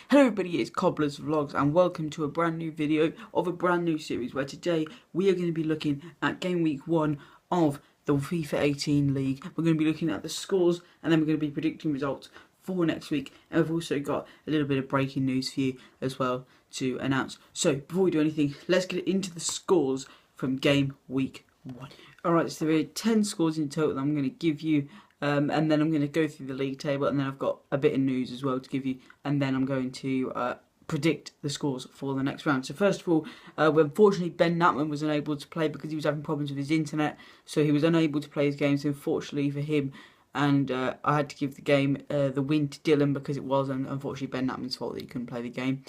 Hello everybody, it's Cobbler's Vlogs and welcome to a brand new video of a brand new series where today we are going to be looking at game week 1 of the FIFA 18 league. We're going to be looking at the scores and then we're going to be predicting results for next week, and we've also got a little bit of breaking news for you as well to announce. So before we do anything, let's get into the scores from game week 1. Alright, so there are 10 scores in total that I'm going to give you. And then I'm going to go through the league table, and then I've got a bit of news as well to give you, and then I'm going to predict the scores for the next round. So first of all, unfortunately Ben Natman was unable to play because he was having problems with his internet, so he was unable to play his game. So unfortunately for him, and I had to give the game the win to Dylan because it was unfortunately Ben Natman's fault that he couldn't play the game.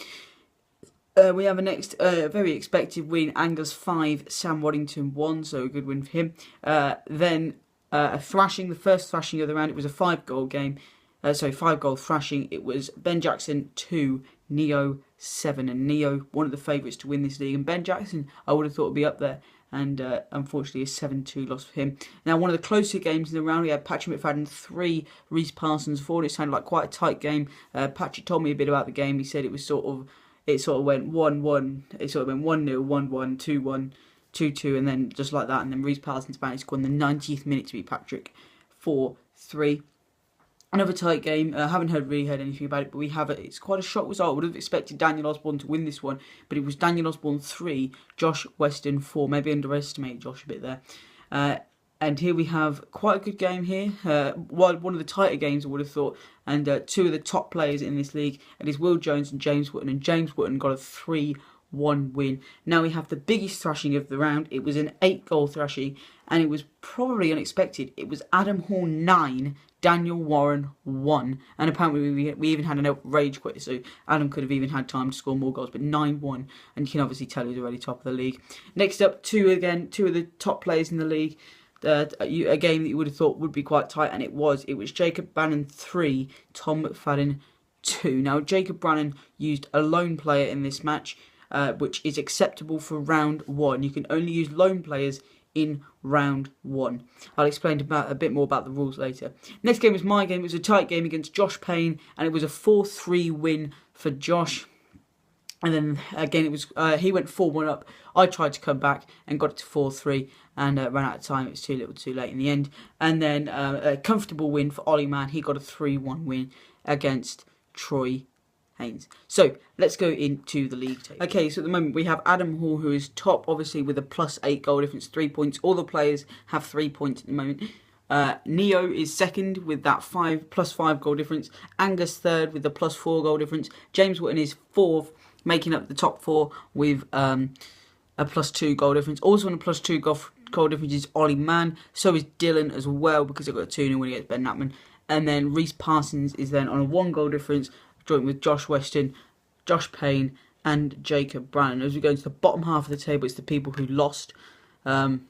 We have a next very expected win, Angus 5, Sam Waddington 1, so a good win for him. Then a thrashing, the first thrashing of the round. It was a 5-goal game. 5-goal thrashing. It was Ben Jackson 2, Neo 7, and Neo one of the favourites to win this league. And Ben Jackson, I would have thought would be up there, and unfortunately a 7-2 loss for him. Now, one of the closer games in the round, we had Patrick McFadden 3, Rhys Parsons 4. It sounded like quite a tight game. Patrick told me a bit about the game. He said it was sort of went 1-1. It sort of went 1-0, 1-1, 2-1. 2-2, and then just like that, and then Rhys Parsons managed to score in the 90th minute to beat Patrick 4-3. Another tight game. Haven't really heard anything about it, but we have it. It's quite a shock result. I would have expected Daniel Osborne to win this one, but it was Daniel Osborne 3, Josh Weston 4. Maybe underestimated Josh a bit there. And here we have quite a good game here. One of the tighter games I would have thought, and two of the top players in this league, and it's Will Jones and James Wootton, and James Wootton got a 3-1 win. Now we have the biggest thrashing of the round. It was an 8-goal thrashing, and it was probably unexpected. It was Adam Hall 9, Daniel Warren 1, and apparently we even had an rage quit, so Adam could have even had time to score more goals, but 9-1, and you can obviously tell he's already top of the league. Next up, two of the top players in the league. A game that you would have thought would be quite tight, and it was. It was Jacob Bannon 3, Tom McFadden 2. Now Jacob Bannon used a lone player in this match, which is acceptable for round 1. You can only use lone players in round 1. I'll explain a bit more about the rules later. Next game was my game. It was a tight game against Josh Payne, and it was a 4-3 win for Josh. And then again, it was he went 4-1 up. I tried to come back and got it to 4-3, and ran out of time. It was too little, too late in the end. And then a comfortable win for Ollie Mann. He got a 3-1 win against Troy Haynes. So let's go into the league table. Okay, so at the moment we have Adam Hall, who is top, obviously with a +8 goal difference, 3 points. All the players have 3 points at the moment. Neo is second with that +5 goal difference. Angus third with the +4 goal difference. James Wootton is fourth, making up the top 4 with a +2 goal difference. Also on a +2 goal difference is Ollie Mann. So is Dylan as well, because they've got a 2-0 win against Ben Natman. And then Rhys Parsons is then on a 1 goal difference, joint with Josh Weston, Josh Payne, and Jacob Brannon. As we go into the bottom half of the table, it's the people who lost. And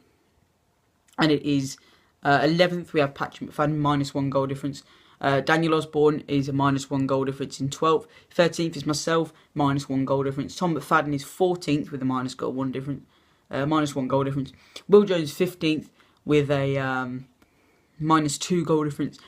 it is 11th, we have Patrick McFadden, -1 goal difference. Daniel Osborne is a -1 goal difference in 12th. 13th is myself, -1 goal difference. Tom McFadden is 14th with a -1 goal difference. Will Jones 15th with a -2 goal difference.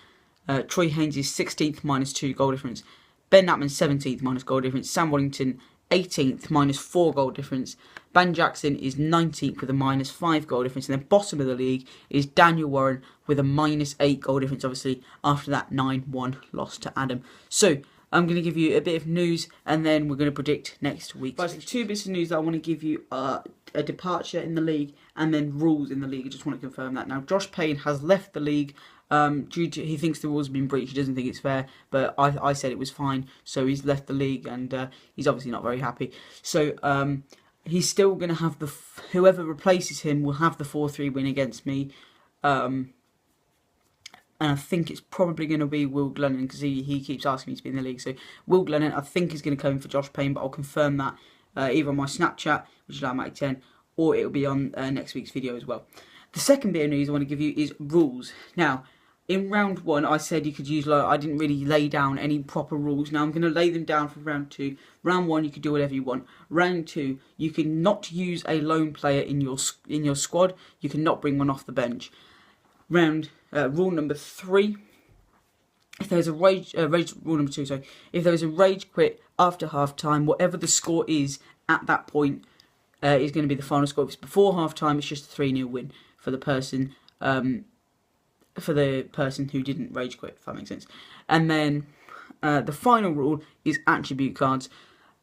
Troy Haynes is 16th, -2 goal difference. Ben Natman 17th, -goal difference. Sam Waddington 18th, -4 goal difference. Ben Jackson is 19th with a -5 goal difference. And then bottom of the league is Daniel Warren with a -8 goal difference, obviously, after that 9-1 loss to Adam. So I'm going to give you a bit of news, and then we're going to predict next week. But the 2 bits of news that I want to give you are a departure in the league and then rules in the league. I just want to confirm that. Now, Josh Payne has left the league due to, he thinks the rules have been breached. He doesn't think it's fair, but I said it was fine, so he's left the league, and he's obviously not very happy. So he's still going to have whoever replaces him will have the 4-3 win against me. And I think it's probably going to be Will Glennon, because he keeps asking me to be in the league. So Will Glennon, I think, is going to come in for Josh Payne, but I'll confirm that either on my Snapchat, which is Matic10, or it'll be on next week's video as well. The second bit of news I want to give you is rules. Now, in round 1, I said you could use, I didn't really lay down any proper rules. Now I'm going to lay them down for round 2. Round 1, you can do whatever you want. Round 2, you can not use a lone player in your squad. You cannot bring one off the bench. Rule number 3 if there's a rage rule number 2, sorry, if there is a rage quit after half time, whatever the score is at that point is going to be the final score. If it's before half time, it's just a 3-0 win for the person who didn't rage quit, if that makes sense. And then the final rule is attribute cards.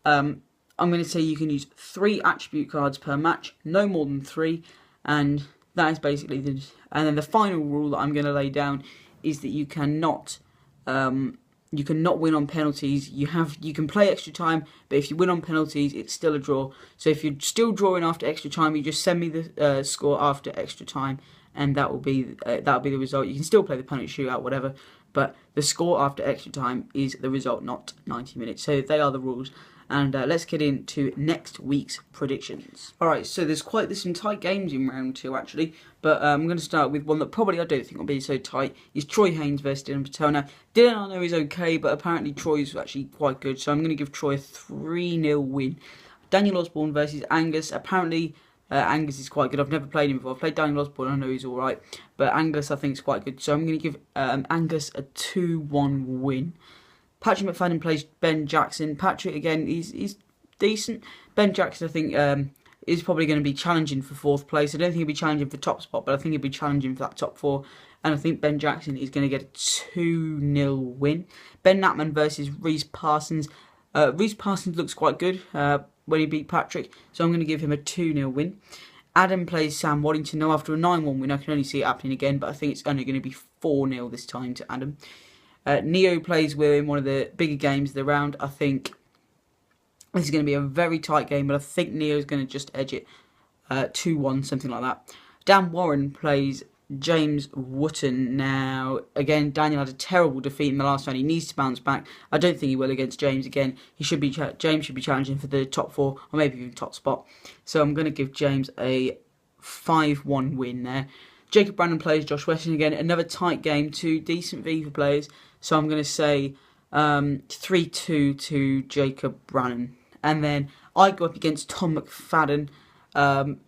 I'm going to say you can use 3 attribute cards per match, no more than 3, and that is basically the. And then the final rule that I'm going to lay down is that you cannot win on penalties. You can play extra time, but if you win on penalties, it's still a draw. So if you're still drawing after extra time, you just send me the score after extra time, and that will be the result. You can still play the penalty shootout, whatever, but the score after extra time is the result, not 90 minutes. So they are the rules. And let's get into next week's predictions. Alright, so there's some tight games in round 2 actually, but I'm going to start with one that probably I don't think will be so tight. Is Troy Haynes versus Dylan Patel. Now, Dylan I know is okay, but apparently Troy's actually quite good, so I'm going to give Troy a 3-0 win. Daniel Osborne versus Angus. Apparently Angus is quite good. I've never played him before. I've played Daniel Osborne, I know he's alright, but Angus I think is quite good, so I'm going to give Angus a 2-1 win. Patrick McFadden plays Ben Jackson. Patrick, again, he's decent. Ben Jackson, I think, is probably going to be challenging for 4th place. I don't think he'll be challenging for top spot, but I think he'll be challenging for that top 4. And I think Ben Jackson is going to get a 2-0 win. Ben Natman versus Rhys Parsons. Rhys Parsons looks quite good when he beat Patrick, so I'm going to give him a 2-0 win. Adam plays Sam Waddington. Now, after a 9-1 win, I can only see it happening again, but I think it's only going to be 4-0 this time to Adam. Neo plays Will in one of the bigger games of the round. I think this is going to be a very tight game, but I think Neo's going to just edge it 2-1, something like that. Dan Warren plays James Wotton. Now, again, Daniel had a terrible defeat in the last round. He needs to bounce back. I don't think he will against James again. James should be challenging for the top 4, or maybe even top spot. So I'm going to give James a 5-1 win there. Jacob Brandon plays Josh Weston again. Another tight game, 2 decent Viva players. So I'm going to say 3-2 to Jacob Brandon. And then I go up against Tom McFadden. I'm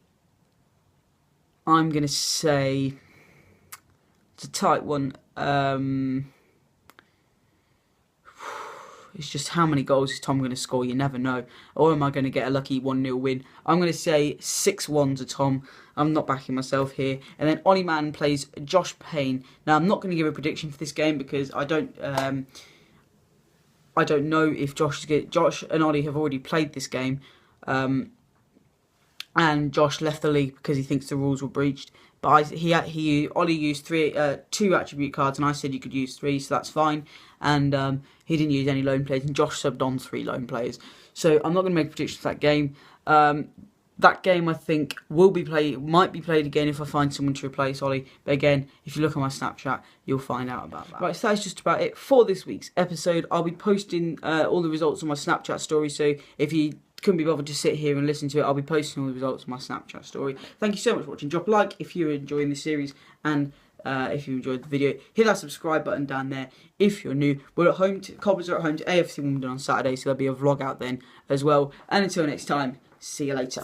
going to say it's a tight one. It's just how many goals is Tom going to score? You never know. Or am I going to get a lucky 1-0 win? I'm going to say 6-1 to Tom. I'm not backing myself here. And then Ollie Mann plays Josh Payne. Now, I'm not going to give a prediction for this game because I don't know if Josh is good. Josh and Ollie have already played this game. And Josh left the league because he thinks the rules were breached. But Ollie used 2 attribute cards, and I said you could use 3, so that's fine. And he didn't use any lone players, and Josh subbed on 3 lone players. So I'm not going to make a prediction for that game. That game I think might be played again if I find someone to replace Ollie. But again, if you look on my Snapchat, you'll find out about that. Right, so that's just about it for this week's episode. I'll be posting all the results on my Snapchat story, so if you couldn't be bothered to sit here and listen to it, I'll be posting all the results on my Snapchat story. Thank you so much for watching. Drop a like if you're enjoying the series, and if you enjoyed the video, hit that subscribe button down there if you're new. We're at home Cobblers are at home to AFC Wimbledon on Saturday, so there'll be a vlog out then as well. And until next time, see you later.